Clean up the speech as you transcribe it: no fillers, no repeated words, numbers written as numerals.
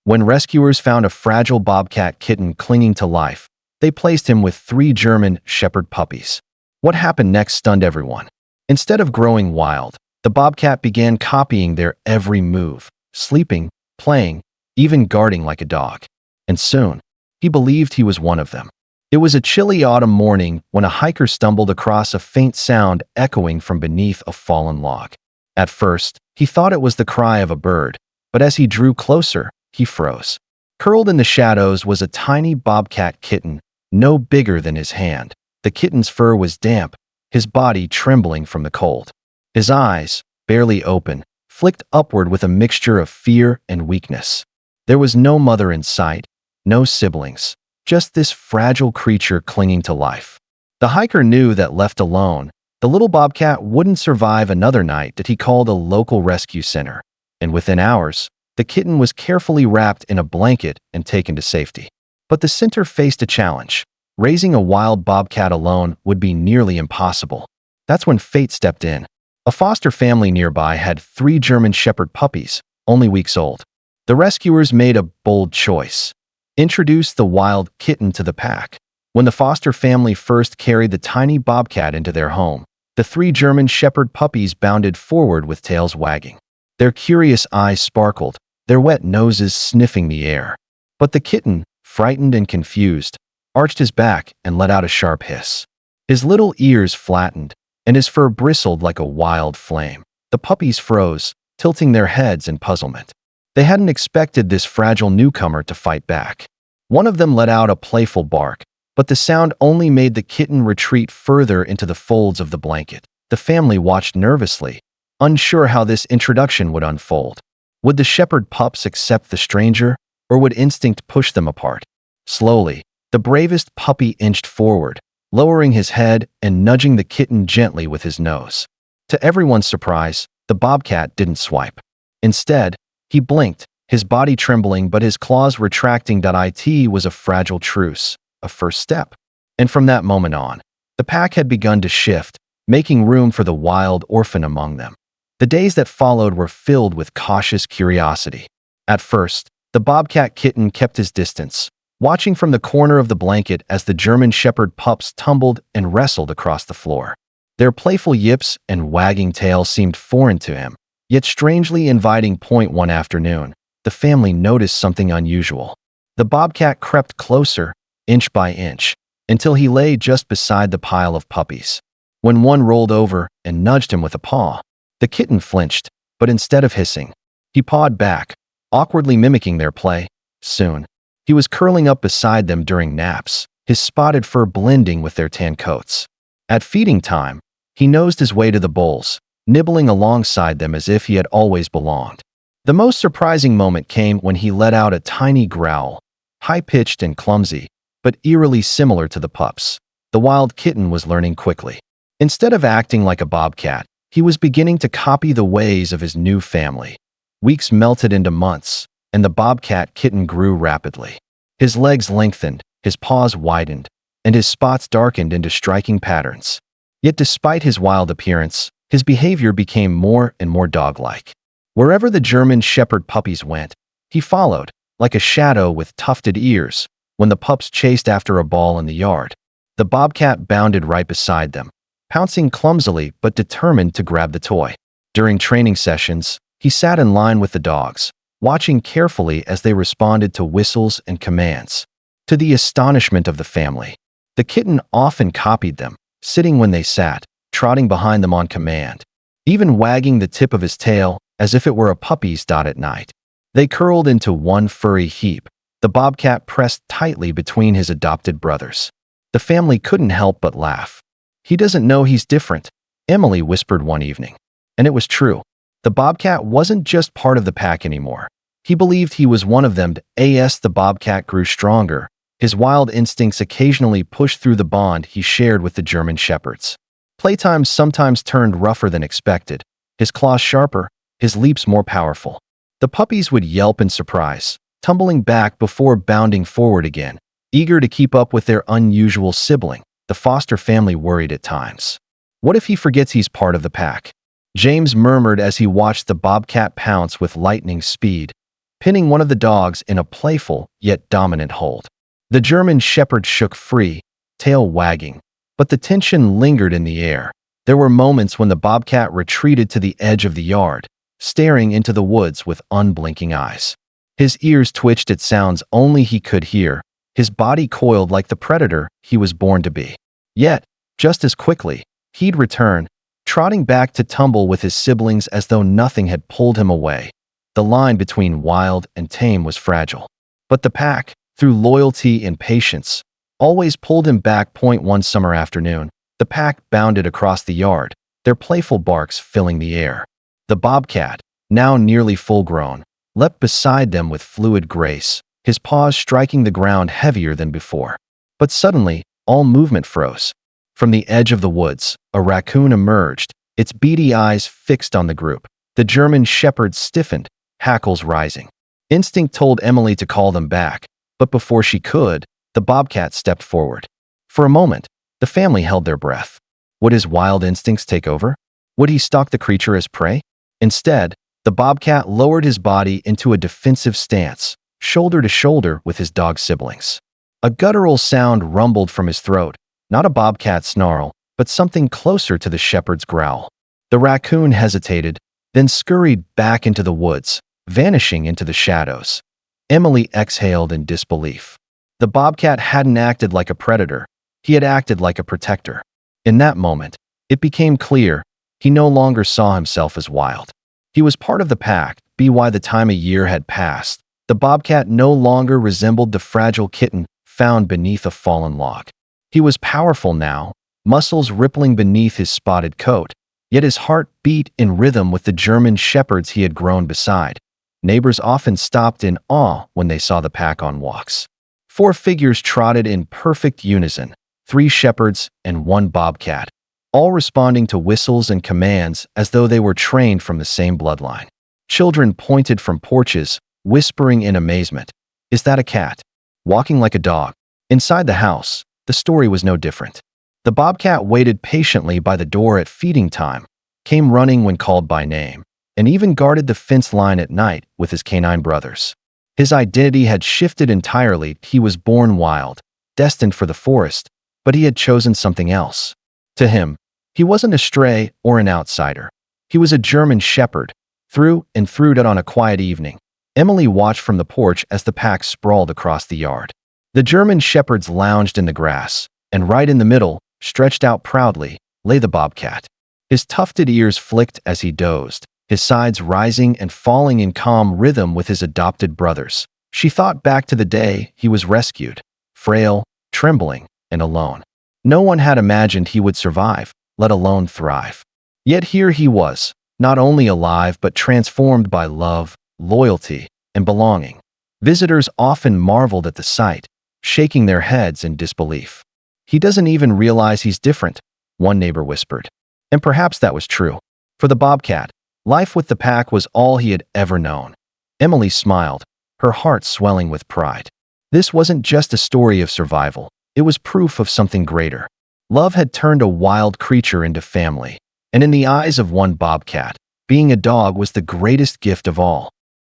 When rescuers found a fragile bobcat kitten clinging to life, they placed him with 3 German Shepherd puppies. What happened next stunned everyone. Instead of growing wild, the bobcat began copying their every move, sleeping, playing, even guarding like a dog. And soon, he believed he was one of them. It was a chilly autumn morning when a hiker stumbled across a faint sound echoing from beneath a fallen log. At first, he thought it was the cry of a bird, but as he drew closer, he froze. Curled in the shadows was a tiny bobcat kitten, no bigger than his hand. The kitten's fur was damp, his body trembling from the cold. His eyes, barely open, flicked upward with a mixture of fear and weakness. There was no mother in sight, no siblings, just this fragile creature clinging to life. The hiker knew that left alone, the little bobcat wouldn't survive another night that he called a local rescue center, and within hours, the kitten was carefully wrapped in a blanket and taken to safety. But the center faced a challenge. Raising a wild bobcat alone would be nearly impossible. That's when fate stepped in. A foster family nearby had 3 German Shepherd puppies, only weeks old. The rescuers made a bold choice. Introduce the wild kitten to the pack. When the foster family first carried the tiny bobcat into their home, the 3 German Shepherd puppies bounded forward with tails wagging. Their curious eyes sparkled, their wet noses sniffing the air. But the kitten, frightened and confused, arched his back and let out a sharp hiss. His little ears flattened, and his fur bristled like a wild flame. The puppies froze, tilting their heads in puzzlement. They hadn't expected this fragile newcomer to fight back. One of them let out a playful bark, but the sound only made the kitten retreat further into the folds of the blanket. The family watched nervously, unsure how this introduction would unfold. Would the shepherd pups accept the stranger, or would instinct push them apart? Slowly, the bravest puppy inched forward, lowering his head and nudging the kitten gently with his nose. To everyone's surprise, the bobcat didn't swipe. Instead, he blinked, his body trembling but his claws retracting. It was a fragile truce, a first step. And from that moment on, the pack had begun to shift, making room for the wild orphan among them. The days that followed were filled with cautious curiosity. At first, the bobcat kitten kept his distance, watching from the corner of the blanket as the German Shepherd pups tumbled and wrestled across the floor. Their playful yips and wagging tails seemed foreign to him, yet strangely inviting. One afternoon, the family noticed something unusual. The bobcat crept closer, inch by inch, until he lay just beside the pile of puppies. When one rolled over and nudged him with a paw, the kitten flinched, but instead of hissing, he pawed back, awkwardly mimicking their play. Soon, he was curling up beside them during naps, his spotted fur blending with their tan coats. At feeding time, he nosed his way to the bowls, nibbling alongside them as if he had always belonged. The most surprising moment came when he let out a tiny growl, high-pitched and clumsy, but eerily similar to the pups. The wild kitten was learning quickly. Instead of acting like a bobcat, he was beginning to copy the ways of his new family. Weeks melted into months, and the bobcat kitten grew rapidly. His legs lengthened, his paws widened, and his spots darkened into striking patterns. Yet despite his wild appearance, his behavior became more and more dog-like. Wherever the German Shepherd puppies went, he followed, like a shadow with tufted ears. When the pups chased after a ball in the yard, the bobcat bounded right beside them, pouncing clumsily but determined to grab the toy. During training sessions, he sat in line with the dogs, watching carefully as they responded to whistles and commands. To the astonishment of the family, the kitten often copied them, sitting when they sat, trotting behind them on command, even wagging the tip of his tail as if it were a puppy's. At night, they curled into one furry heap, the bobcat pressed tightly between his adopted brothers. The family couldn't help but laugh. "He doesn't know he's different," Emily whispered one evening. And it was true. The bobcat wasn't just part of the pack anymore. He believed he was one of them. As the bobcat grew stronger, his wild instincts occasionally pushed through the bond he shared with the German Shepherds. Playtime sometimes turned rougher than expected, his claws sharper, his leaps more powerful. The puppies would yelp in surprise, tumbling back before bounding forward again, eager to keep up with their unusual sibling. The foster family worried at times. What if he forgets he's part of the pack? James murmured as he watched the bobcat pounce with lightning speed, pinning one of the dogs in a playful yet dominant hold. The German shepherd shook free, tail wagging, but the tension lingered in the air. There were moments when the bobcat retreated to the edge of the yard, staring into the woods with unblinking eyes. His ears twitched at sounds only he could hear, his body coiled like the predator he was born to be. Yet, just as quickly, he'd return, trotting back to tumble with his siblings as though nothing had pulled him away. The line between wild and tame was fragile. But the pack, through loyalty and patience, always pulled him back. One summer afternoon, the pack bounded across the yard, their playful barks filling the air. The bobcat, now nearly full-grown, leapt beside them with fluid grace, his paws striking the ground heavier than before. But suddenly, all movement froze. From the edge of the woods, a raccoon emerged, its beady eyes fixed on the group. The German shepherd stiffened, hackles rising. Instinct told Emily to call them back, but before she could, the bobcat stepped forward. For a moment, the family held their breath. Would his wild instincts take over? Would he stalk the creature as prey? Instead, the bobcat lowered his body into a defensive stance, shoulder to shoulder with his dog siblings. A guttural sound rumbled from his throat, not a bobcat snarl, but something closer to the shepherd's growl. The raccoon hesitated, then scurried back into the woods, vanishing into the shadows. Emily exhaled in disbelief. The bobcat hadn't acted like a predator, he had acted like a protector. In that moment, it became clear he no longer saw himself as wild. He was part of the pack, be why the time of year had passed. The bobcat no longer resembled the fragile kitten found beneath a fallen log. He was powerful now, muscles rippling beneath his spotted coat, yet his heart beat in rhythm with the German shepherds he had grown beside. Neighbors often stopped in awe when they saw the pack on walks. 4 figures trotted in perfect unison, 3 shepherds and 1 bobcat, all responding to whistles and commands as though they were trained from the same bloodline. Children pointed from porches, whispering in amazement, "Is that a cat? Walking like a dog?" Inside the house, the story was no different. The bobcat waited patiently by the door at feeding time, came running when called by name, and even guarded the fence line at night with his canine brothers. His identity had shifted entirely. He was born wild, destined for the forest, but he had chosen something else. To him, he wasn't a stray or an outsider. He was a German shepherd, through and through. On a quiet evening, Emily watched from the porch as the pack sprawled across the yard. The German shepherds lounged in the grass, and right in the middle, stretched out proudly, lay the bobcat. His tufted ears flicked as he dozed, his sides rising and falling in calm rhythm with his adopted brothers. She thought back to the day he was rescued, frail, trembling, and alone. No one had imagined he would survive, let alone thrive. Yet here he was, not only alive but transformed by love, loyalty, and belonging. Visitors often marveled at the sight, shaking their heads in disbelief. "He doesn't even realize he's different," one neighbor whispered. And perhaps that was true. For the bobcat, life with the pack was all he had ever known. Emily smiled, her heart swelling with pride. This wasn't just a story of survival, it was proof of something greater. Love had turned a wild creature into family, and in the eyes of one bobcat, being a dog was the greatest gift of all.